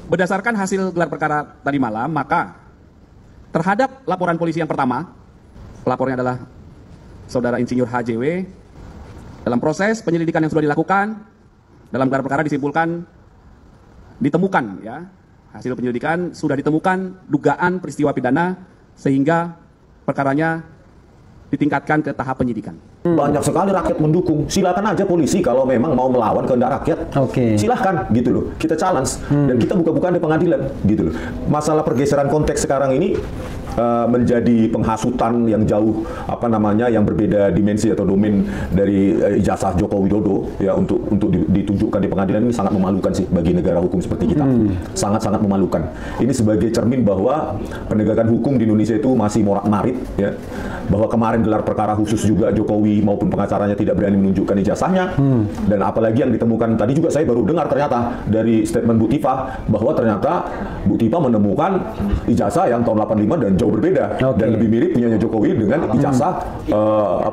Berdasarkan hasil gelar perkara tadi malam, maka terhadap laporan polisi yang pertama, pelapornya adalah Saudara Insinyur HJW, dalam proses penyelidikan yang sudah dilakukan, dalam gelar perkara disimpulkan, ditemukan ya, hasil penyelidikan sudah ditemukan dugaan peristiwa pidana sehingga perkaranya ditingkatkan ke tahap penyidikan. Banyak sekali rakyat mendukung. Silakan aja polisi kalau memang mau melawan kehendak rakyat. Silahkan gitu loh. Kita challenge dan kita buka-bukaan di pengadilan gitu loh. Masalah pergeseran konteks sekarang ini menjadi penghasutan yang jauh yang berbeda dimensi atau domain dari ijazah Joko Widodo ya untuk ditunjukkan di pengadilan ini sangat memalukan sih bagi negara hukum seperti kita. Sangat-sangat memalukan. Ini sebagai cermin bahwa penegakan hukum di Indonesia itu masih morak-marit ya. Bahwa kemarin gelar perkara khusus juga Jokowi maupun pengacaranya tidak berani menunjukkan ijazahnya. Dan apalagi yang ditemukan tadi juga saya baru dengar ternyata dari statement Bu Tifa bahwa ternyata Bu Tifa menemukan ijazah yang tahun 85 dan jauh berbeda dan lebih mirip punyanya Jokowi dengan ijazah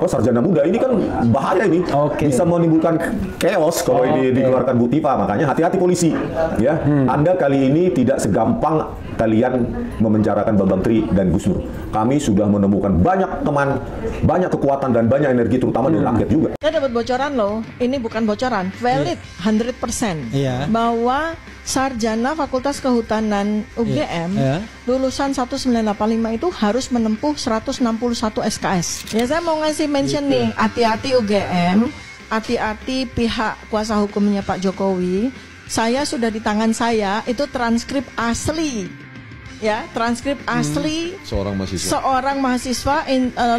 sarjana muda. Ini kan bahaya ini. Bisa menimbulkan chaos kalau ini dikeluarkan Bu Tifa. Makanya hati-hati polisi ya. Anda kali ini tidak segampang kalian memenjarakan Bambang Tri dan Gus Nur. Kami sudah menemukan banyak teman, banyak kekuatan dan banyak energi terutama dari rakyat juga. Saya dapat bocoran loh, ini bukan bocoran, valid 100% bahwa sarjana Fakultas Kehutanan UGM lulusan 1985 itu harus menempuh 161 SKS. Ya saya mau ngasih mention nih, hati-hati UGM, hati-hati pihak kuasa hukumnya Pak Jokowi. Saya sudah di tangan saya itu transkrip asli. Ya, transkrip asli seorang mahasiswa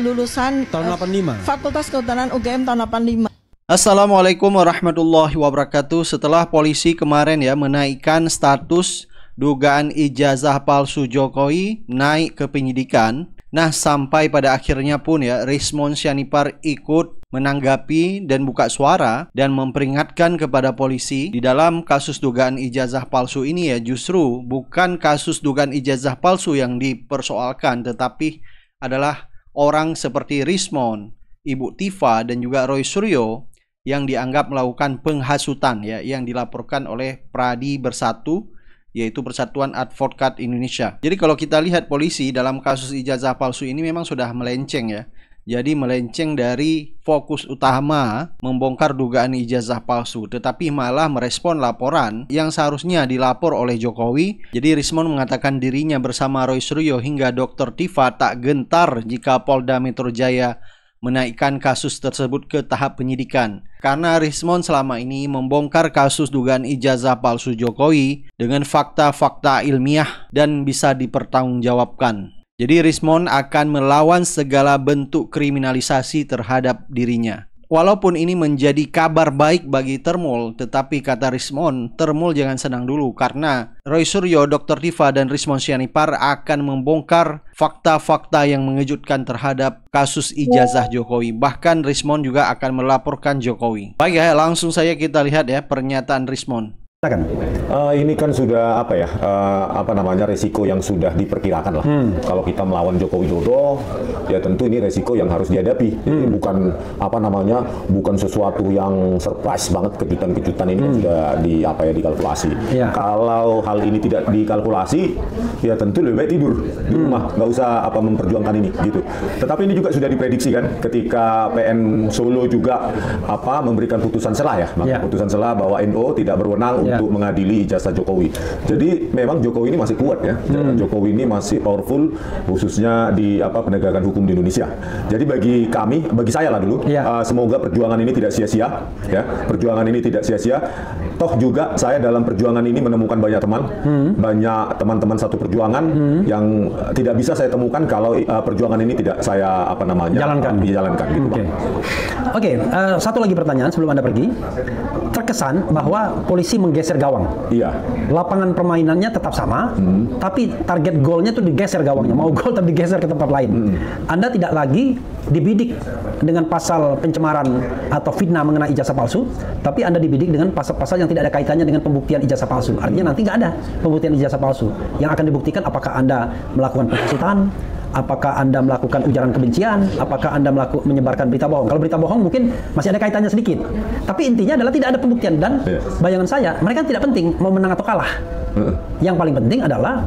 lulusan tahun 85 Fakultas Kehutanan UGM tahun 85. Assalamualaikum warahmatullahi wabarakatuh. Setelah polisi kemarin ya menaikkan status dugaan ijazah palsu Jokowi naik ke penyidikan. Nah, sampai pada akhirnya pun ya Rismon Sianipar ikut menanggapi dan buka suara dan memperingatkan kepada polisi di dalam kasus dugaan ijazah palsu ini ya, justru bukan kasus dugaan ijazah palsu yang dipersoalkan, tetapi adalah orang seperti Rismon, Ibu Tifa dan juga Roy Suryo yang dianggap melakukan penghasutan ya, yang dilaporkan oleh Pradi Bersatu, yaitu Persatuan Advokat Indonesia. Jadi kalau kita lihat polisi dalam kasus ijazah palsu ini memang sudah melenceng ya. Jadi melenceng dari fokus utama membongkar dugaan ijazah palsu, tetapi malah merespon laporan yang seharusnya dilapor oleh Jokowi. Jadi Rismon mengatakan dirinya bersama Roy Suryo hingga Dr. Tifa tak gentar jika Polda Metro Jaya menaikkan kasus tersebut ke tahap penyidikan. Karena Rismon selama ini membongkar kasus dugaan ijazah palsu Jokowi dengan fakta-fakta ilmiah dan bisa dipertanggungjawabkan. Jadi Rismon akan melawan segala bentuk kriminalisasi terhadap dirinya. Walaupun ini menjadi kabar baik bagi Termul, tetapi kata Rismon, Termul jangan senang dulu karena Roy Suryo, Dr. Tifa, dan Rismon Sianipar akan membongkar fakta-fakta yang mengejutkan terhadap kasus ijazah Jokowi. Bahkan Rismon juga akan melaporkan Jokowi. Baik ya, langsung saja kita lihat ya pernyataan Rismon. Ini kan sudah resiko yang sudah diperkirakan lah. Kalau kita melawan Joko Widodo, ya tentu ini resiko yang harus dihadapi. Jadi bukan sesuatu yang surprise banget, kejutan-kejutan ini kan sudah dikalkulasi. Kalau hal ini tidak dikalkulasi, ya tentu lebih baik tidur di rumah, nggak usah memperjuangkan ini gitu. Tetapi ini juga sudah diprediksi kan, ketika PN Solo juga memberikan putusan selah ya, putusan selah bahwa NU tidak berwenang untuk mengadili ijazah Jokowi. Jadi memang Jokowi ini masih kuat ya. Jokowi ini masih powerful khususnya di penegakan hukum di Indonesia. Jadi bagi saya lah dulu, semoga perjuangan ini tidak sia-sia ya. Perjuangan ini tidak sia-sia. Toh juga saya dalam perjuangan ini menemukan banyak teman, banyak teman-teman satu perjuangan yang tidak bisa saya temukan kalau perjuangan ini tidak saya jalankan gitu. Oke, satu lagi pertanyaan sebelum Anda pergi. Terkesan bahwa polisi menggeser gawang. Lapangan permainannya tetap sama, tapi target golnya tuh digeser gawangnya. Mau gol tapi digeser ke tempat lain. Anda tidak lagi dibidik dengan pasal pencemaran atau fitnah mengenai ijazah palsu, tapi Anda dibidik dengan pasal-pasal yang tidak ada kaitannya dengan pembuktian ijazah palsu. Artinya nanti nggak ada pembuktian ijazah palsu. Yang akan dibuktikan apakah Anda melakukan penghasutan, apakah Anda melakukan ujaran kebencian, apakah Anda menyebarkan berita bohong. Kalau berita bohong mungkin masih ada kaitannya sedikit. Tapi intinya adalah tidak ada pembuktian. Dan bayangan saya, mereka tidak penting mau menang atau kalah. Yang paling penting adalah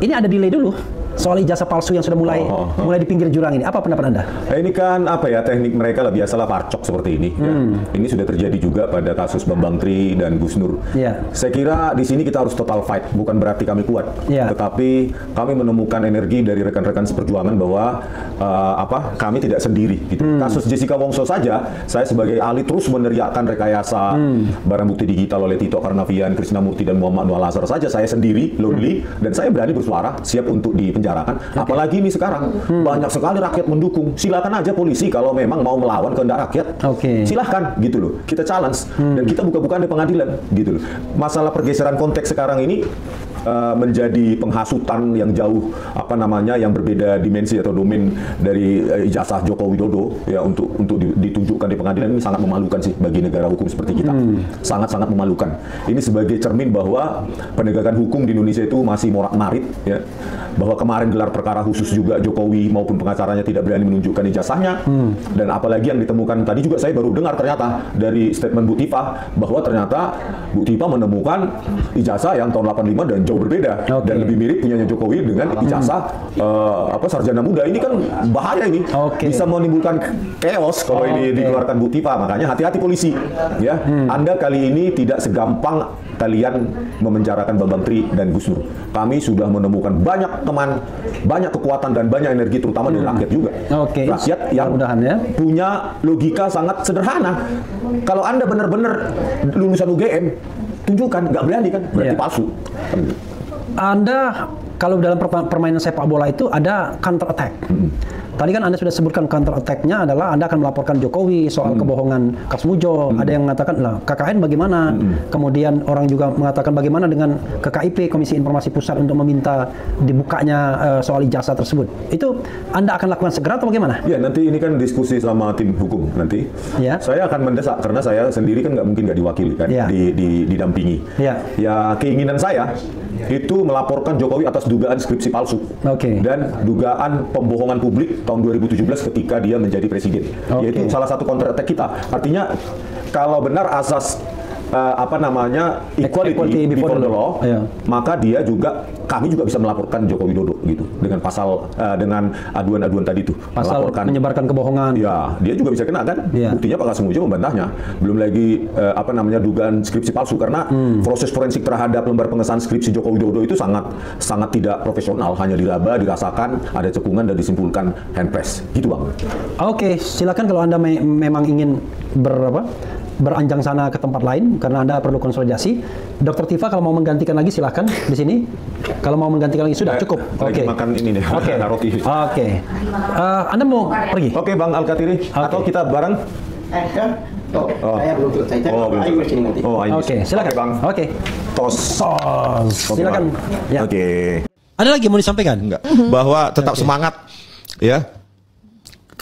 ini ada delay dulu soal ijazah palsu yang sudah mulai di pinggir jurang ini. Apa pendapat Anda? Ini kan apa ya, teknik mereka lah, biasalah parcok seperti ini. Ya. Ini sudah terjadi juga pada kasus Bambang Tri dan Gus Nur. Saya kira di sini kita harus total fight, bukan berarti kami kuat, tetapi kami menemukan energi dari rekan-rekan seperjuangan bahwa kami tidak sendiri. Gitu. Kasus Jessica Wongso saja, saya sebagai ahli terus meneriakkan rekayasa barang bukti digital oleh Tito Karnavian, Krisnamurti dan Muhammad Nuh Al-Azhar saja saya sendiri, lonely, dan saya berani bersuara, siap untuk dipenjarakan. Apalagi ini sekarang banyak sekali rakyat mendukung. Silakan aja polisi kalau memang mau melawan kehendak rakyat. Silahkan gitu loh. Kita challenge dan kita buka-bukaan di pengadilan gitu loh. Masalah pergeseran konteks sekarang ini menjadi penghasutan yang jauh yang berbeda dimensi atau domain dari ijazah Joko Widodo ya untuk ditunjukkan di pengadilan. Ini sangat memalukan sih bagi negara hukum seperti kita. Sangat-sangat memalukan. Ini sebagai cermin bahwa penegakan hukum di Indonesia itu masih morak-marit ya. Bahwa kemarin gelar perkara khusus juga Jokowi maupun pengacaranya tidak berani menunjukkan ijazahnya. Dan apalagi yang ditemukan tadi juga saya baru dengar ternyata dari statement Bu Tifa bahwa ternyata Bu Tifa menemukan ijazah yang tahun 85 dan jauh berbeda dan lebih mirip punyanya Jokowi dengan ijazah sarjana muda. Ini kan bahaya ini. Bisa menimbulkan chaos kalau ini dikeluarkan Bu Tifa. Makanya hati-hati polisi ya. Anda kali ini tidak segampang kalian memenjarakan Bambang Tri dan Gus Nur. Kami sudah menemukan banyak teman, banyak kekuatan dan banyak energi terutama dari rakyat juga. Rakyat yang punya logika sangat sederhana. Kalau Anda benar-benar lulusan UGM, tunjukkan. Nggak berani kan? Berarti palsu. Anda kalau dalam permainan sepak bola itu ada counter attack. Tadi kan Anda sudah sebutkan counter attack-nya adalah Anda akan melaporkan Jokowi soal kebohongan Kasmujo. Ada yang mengatakan, lah KKN bagaimana? Kemudian orang juga mengatakan bagaimana dengan KKIP, Komisi Informasi Pusat, untuk meminta dibukanya soal ijazah tersebut. Itu Anda akan lakukan segera atau bagaimana? Ya, nanti ini kan diskusi sama tim hukum nanti. Saya akan mendesak, karena saya sendiri kan nggak mungkin nggak diwakili kan, didampingi. Ya, keinginan saya itu melaporkan Jokowi atas dugaan skripsi palsu dan dugaan pembohongan publik tahun 2017 ketika dia menjadi presiden. Yaitu salah satu counter attack kita. Artinya kalau benar asas equality before the law, maka kami juga bisa melaporkan Joko Widodo gitu dengan pasal dengan aduan-aduan tadi itu. Pasal menyebarkan kebohongan. Ya, dia juga bisa kena kan? Buktinya Pak Kasmujo membantahnya. Belum lagi dugaan skripsi palsu karena proses forensik terhadap lembar pengesahan skripsi Joko Widodo itu sangat tidak profesional, hanya diraba, dirasakan, ada cekungan dan disimpulkan handpress. Gitu, Bang. Silakan kalau Anda memang ingin beranjang sana ke tempat lain karena Anda perlu konsolidasi. Dr. Tifa kalau mau menggantikan lagi silahkan di sini. Kalau mau menggantikan lagi sudah cukup. Makan ini nih. Roti. Anda mau pergi? Bang Al-Katiri. Atau kita bareng? Saya belum selesai. Silakan. Bang. Tos. Silakan. Ya. Ada lagi mau disampaikan? Enggak. Bahwa tetap semangat ya.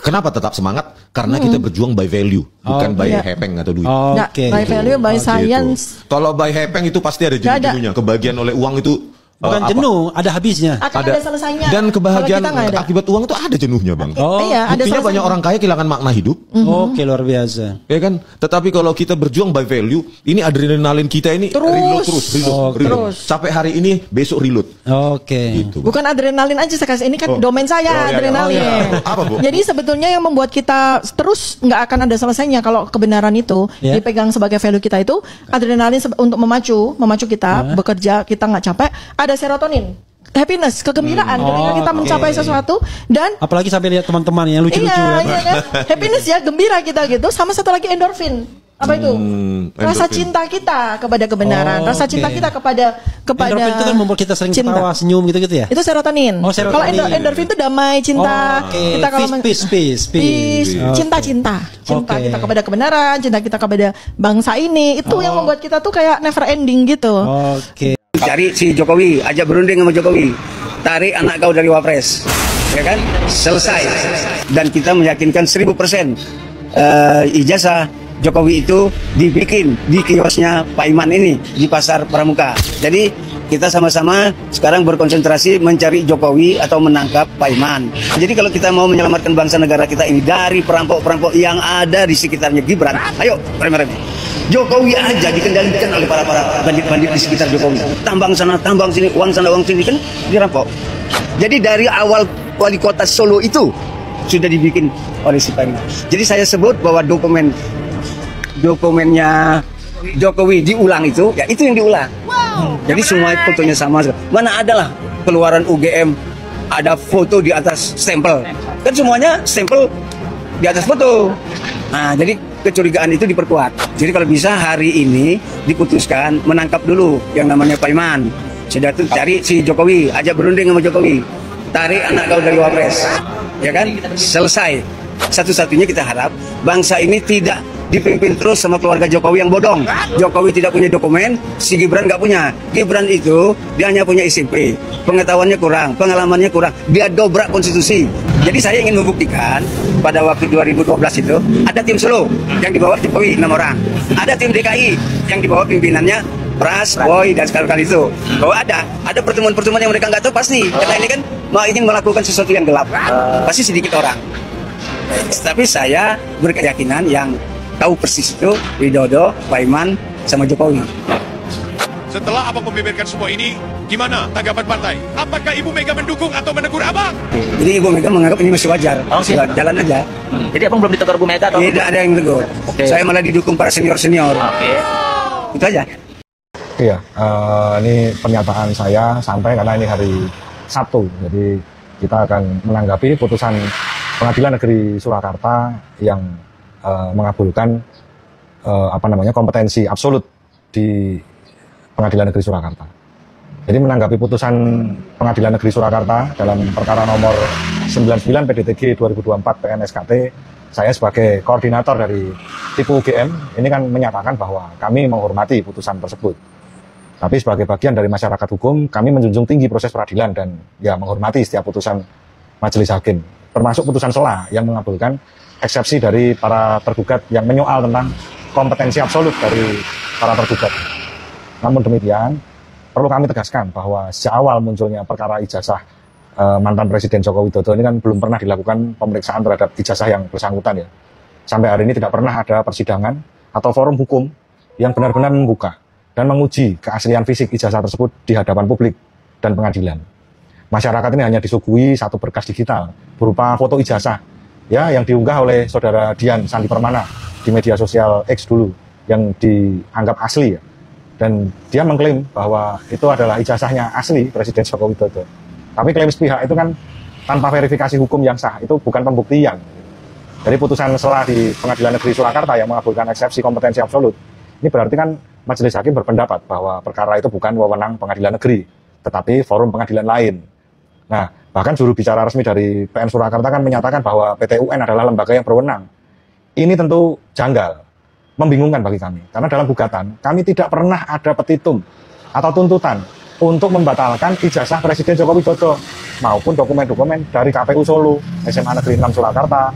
Kenapa tetap semangat? Karena kita berjuang by value, bukan by hepeng atau duit. By value, by science. Gitu. Kalau by hepeng itu pasti ada jenuh-jenuhnya. Kebahagiaan oleh uang itu bukan jenuh, ada habisnya. Ada selesainya. Dan kebahagiaan akibat uang itu ada jenuhnya, Bang. Buktinya banyak orang kaya kehilangan makna hidup. Luar biasa. Ya kan? Tetapi kalau kita berjuang by value, ini adrenalin kita ini reload terus. Sampai hari ini, besok reload. Gitu. Bukan adrenalin aja sekali. Ini kan domain saya, adrenalin. Apa, Bu? Jadi sebetulnya yang membuat kita terus nggak akan ada selesainya kalau kebenaran itu dipegang sebagai value kita itu adrenalin untuk memacu kita bekerja, kita nggak capek. Ada serotonin, happiness, kegembiraan ketika kita mencapai sesuatu, dan apalagi sampai lihat teman-teman yang lucu-lucu kan? Happiness ya, gembira kita gitu. Sama satu lagi endorfin. Apa itu? Rasa cinta kita kepada kebenaran, rasa cinta kita kepada endorfin itu kan membuat kita sering ketawa, senyum gitu ya. Itu serotonin. Kalau endorfin itu damai, cinta. Kita kalau peace. Cinta kita kepada kebenaran, cinta kita kepada bangsa ini. Itu yang membuat kita tuh kayak never ending gitu. Cari si Jokowi, ajak berunding sama Jokowi, tarik anak kau dari Wapres, ya kan? Selesai. Dan kita meyakinkan 1000% ijazah Jokowi itu dibikin di kiosnya Pak Iman ini di Pasar Pramuka. Jadi kita sama-sama sekarang berkonsentrasi mencari Jokowi atau menangkap Pak Iman. Jadi kalau kita mau menyelamatkan bangsa negara kita ini dari perampok-perampok yang ada di sekitarnya Gibran, ayo reme-reme. Jokowi aja dikendalikan oleh para bandit-bandit di sekitar Jokowi. Tambang sana, tambang sini, uang sana, uang sini, kan dirampok. Jadi dari awal wali kota Solo itu sudah dibikin oleh si Paiman. Jadi saya sebut bahwa dokumennya Jokowi diulang itu, ya itu yang diulang. Jadi semua fotonya sama. Mana adalah keluaran UGM ada foto di atas stempel. Kan semuanya stempel di atas foto. Nah, jadi kecurigaan itu diperkuat. Jadi kalau bisa hari ini diputuskan menangkap dulu yang namanya Paiman. Sudah tuh cari si Jokowi, ajak berunding sama Jokowi. Tarik anak kau dari Wapres. Ya kan? Selesai. Satu-satunya kita harap bangsa ini tidak dipimpin terus sama keluarga Jokowi yang bodong. Jokowi tidak punya dokumen, si Gibran nggak punya. Gibran itu dia hanya punya SMP, pengetahuannya kurang, pengalamannya kurang. Dia dobrak konstitusi. Jadi saya ingin membuktikan pada waktu 2012 itu ada tim Solo yang dibawa Jokowi 6 orang, ada tim DKI yang dibawa pimpinannya Pras, Boy dan sekali itu. Bahwa ada pertemuan-pertemuan yang mereka nggak tahu pasti. Karena ini kan mau ingin melakukan sesuatu yang gelap, pasti sedikit orang. Tapi saya berkeyakinan yang tahu persis itu Widodo, Paiman, sama Jokowi. Setelah Abang membeberkan semua ini, gimana tanggapan partai? Apakah Ibu Mega mendukung atau menegur Abang? Jadi Ibu Mega menganggap ini masih wajar. Jalan aja. Jadi Abang belum ditegur Bu Mega atau? Tidak ada yang menegur. Saya malah didukung para senior-senior. Itu aja. Iya, ini pernyataan saya sampai karena ini hari Sabtu. Jadi kita akan menanggapi putusan Pengadilan Negeri Surakarta yang mengabulkan kompetensi absolut di Pengadilan Negeri Surakarta. Jadi menanggapi putusan Pengadilan Negeri Surakarta dalam perkara nomor 99 PDTG 2024 PNSKT, saya sebagai koordinator dari Tipu UGM ini kan menyatakan bahwa kami menghormati putusan tersebut. Tapi sebagai bagian dari masyarakat hukum, kami menjunjung tinggi proses peradilan dan ya menghormati setiap putusan majelis hakim, termasuk putusan sela yang mengabulkan eksepsi dari para tergugat yang menyoal tentang kompetensi absolut dari para tergugat. Namun demikian, perlu kami tegaskan bahwa sejak awal munculnya perkara ijazah mantan Presiden Joko Widodo ini kan belum pernah dilakukan pemeriksaan terhadap ijazah yang bersangkutan ya. Sampai hari ini tidak pernah ada persidangan atau forum hukum yang benar-benar membuka dan menguji keaslian fisik ijazah tersebut di hadapan publik dan pengadilan. Masyarakat ini hanya disuguhi satu berkas digital berupa foto ijazah ya yang diunggah oleh saudara Dian Sandi Permana di media sosial X dulu yang dianggap asli ya. Dan dia mengklaim bahwa itu adalah ijazahnya asli Presiden Joko Widodo. Tapi klaim sepihak itu kan tanpa verifikasi hukum yang sah, itu bukan pembuktian. Jadi putusan sela di Pengadilan Negeri Surakarta yang mengabulkan eksepsi kompetensi absolut, ini berarti kan majelis hakim berpendapat bahwa perkara itu bukan wewenang pengadilan negeri, tetapi forum pengadilan lain. Nah, bahkan juru bicara resmi dari PN Surakarta kan menyatakan bahwa PT UN adalah lembaga yang berwenang. Ini tentu janggal, membingungkan bagi kami. Karena dalam gugatan, kami tidak pernah ada petitum atau tuntutan untuk membatalkan ijazah Presiden Joko Widodo maupun dokumen-dokumen dari KPU Solo, SMA Negeri 6 Surakarta,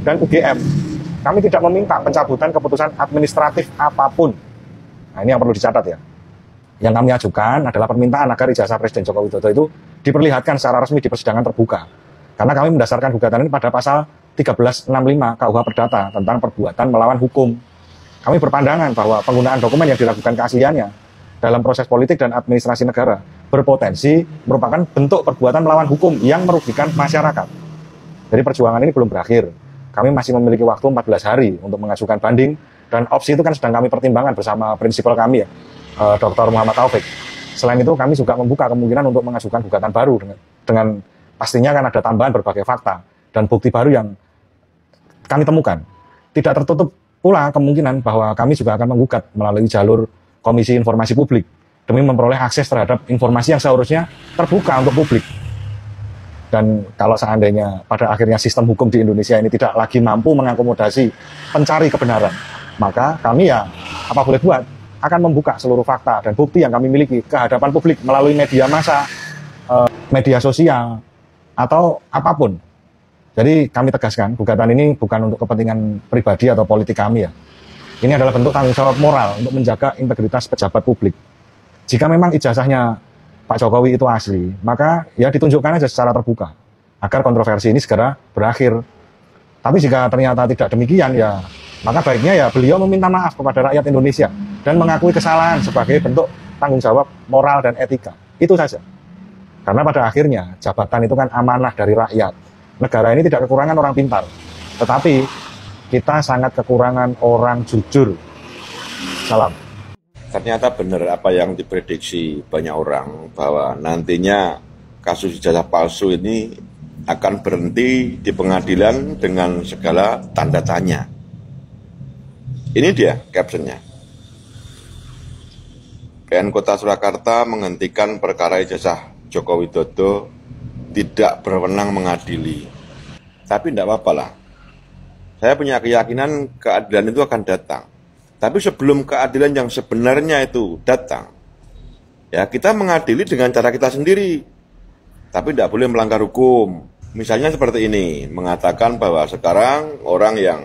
dan UGM. Kami tidak meminta pencabutan keputusan administratif apapun. Nah, ini yang perlu dicatat ya. Yang kami ajukan adalah permintaan agar ijazah Presiden Joko Widodo itu diperlihatkan secara resmi di persidangan terbuka. Karena kami mendasarkan gugatan ini pada pasal 1365 KUH Perdata tentang perbuatan melawan hukum. Kami berpandangan bahwa penggunaan dokumen yang diragukan keasliannya dalam proses politik dan administrasi negara berpotensi merupakan bentuk perbuatan melawan hukum yang merugikan masyarakat. Jadi perjuangan ini belum berakhir. Kami masih memiliki waktu 14 hari untuk mengajukan banding dan opsi itu kan sedang kami pertimbangkan bersama prinsipal kami ya, Dr. Muhammad Taufik. Selain itu kami juga membuka kemungkinan untuk mengajukan gugatan baru dengan pastinya kan ada tambahan berbagai fakta dan bukti baru yang kami temukan. Tidak tertutup pula kemungkinan bahwa kami juga akan menggugat melalui jalur Komisi Informasi Publik demi memperoleh akses terhadap informasi yang seharusnya terbuka untuk publik. Dan kalau seandainya pada akhirnya sistem hukum di Indonesia ini tidak lagi mampu mengakomodasi pencari kebenaran, maka kami ya apa boleh buat akan membuka seluruh fakta dan bukti yang kami miliki ke hadapan publik melalui media massa, media sosial, atau apapun. Jadi kami tegaskan, gugatan ini bukan untuk kepentingan pribadi atau politik kami ya. Ini adalah bentuk tanggung jawab moral untuk menjaga integritas pejabat publik. Jika memang ijazahnya Pak Jokowi itu asli, maka ya ditunjukkan aja secara terbuka, agar kontroversi ini segera berakhir. Tapi jika ternyata tidak demikian, ya Maka baiknya ya beliau meminta maaf kepada rakyat Indonesia dan mengakui kesalahan sebagai bentuk tanggung jawab moral dan etika. Itu saja. Karena pada akhirnya jabatan itu kan amanah dari rakyat. Negara ini tidak kekurangan orang pintar, tetapi kita sangat kekurangan orang jujur. Salam. Ternyata benar apa yang diprediksi banyak orang bahwa nantinya kasus ijazah palsu ini akan berhenti di pengadilan dengan segala tanda tanya. Ini dia captionnya. PN Kota Surakarta menghentikan perkara ijazah Joko Widodo tidak berwenang mengadili. Tapi tidak apa-apa lah. Saya punya keyakinan keadilan itu akan datang. Tapi sebelum keadilan yang sebenarnya itu datang, ya kita mengadili dengan cara kita sendiri. Tapi tidak boleh melanggar hukum. Misalnya seperti ini, mengatakan bahwa sekarang orang yang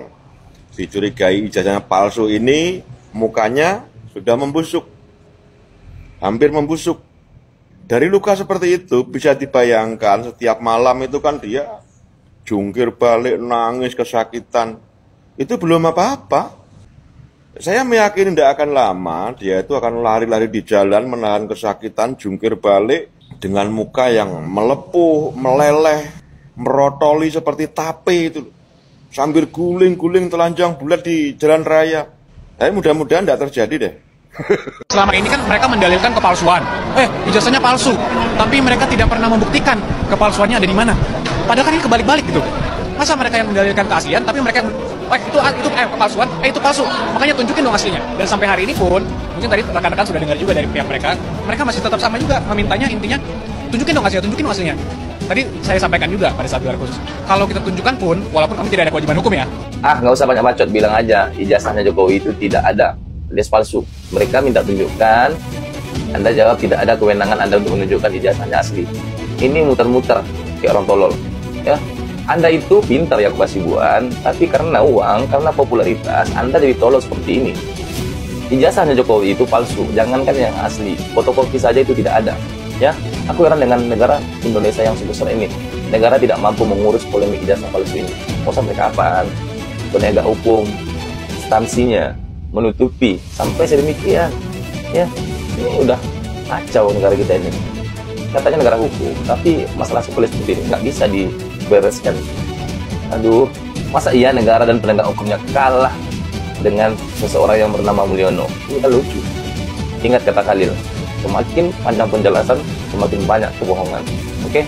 dicurigai ijazahnya palsu ini mukanya sudah membusuk, hampir membusuk. Dari luka seperti itu bisa dibayangkan setiap malam itu kan dia jungkir balik, nangis, kesakitan. Itu belum apa-apa. Saya meyakini tidak akan lama dia itu akan lari-lari di jalan menahan kesakitan, jungkir balik dengan muka yang melepuh, meleleh, merotoli seperti tape itu. Sambil guling-guling telanjang bulat di jalan raya. Tapi mudah-mudahan tidak terjadi deh. Selama ini kan mereka mendalilkan kepalsuan. Ijazahnya palsu, tapi mereka tidak pernah membuktikan kepalsuannya ada di mana. Padahal kan ini kebalik-balik gitu. Masa mereka yang mendalilkan keaslian, tapi mereka yang itu kepalsuan, itu palsu. Makanya tunjukin dong aslinya. Dan sampai hari ini pun, mungkin tadi rekan-rekan sudah dengar juga dari pihak mereka masih tetap sama juga memintanya, intinya tunjukin dong aslinya. Tadi saya sampaikan juga pada saat gelar khusus. Kalau kita tunjukkan pun, walaupun kami tidak ada kewajiban hukum ya. Nggak usah banyak bacot, bilang aja ijazahnya Jokowi itu tidak ada, alias palsu. Mereka minta tunjukkan, Anda jawab tidak ada kewenangan Anda untuk menunjukkan ijazahnya asli. Ini muter-muter kayak orang tolol, ya. Anda itu pintar ya Pak Hasibuan, tapi karena uang, karena popularitas, Anda jadi tolol seperti ini. Ijazahnya Jokowi itu palsu, jangankan yang asli, fotokopi saja itu tidak ada. Ya, aku heran dengan negara Indonesia yang sebesar ini. Negara tidak mampu mengurus polemik ijazah palsu ini. Mau sampai kapan? Penegak hukum, instansinya menutupi sampai sedemikian. Ya, ini udah kacau negara kita ini. Katanya negara hukum, tapi masalah sepele seperti ini nggak bisa dibereskan. Aduh, masa iya negara dan penegak hukumnya kalah dengan seseorang yang bernama Mulyono? Ini kan lucu. Ingat kata Khalil, semakin panjang penjelasan, semakin banyak kebohongan. Oke?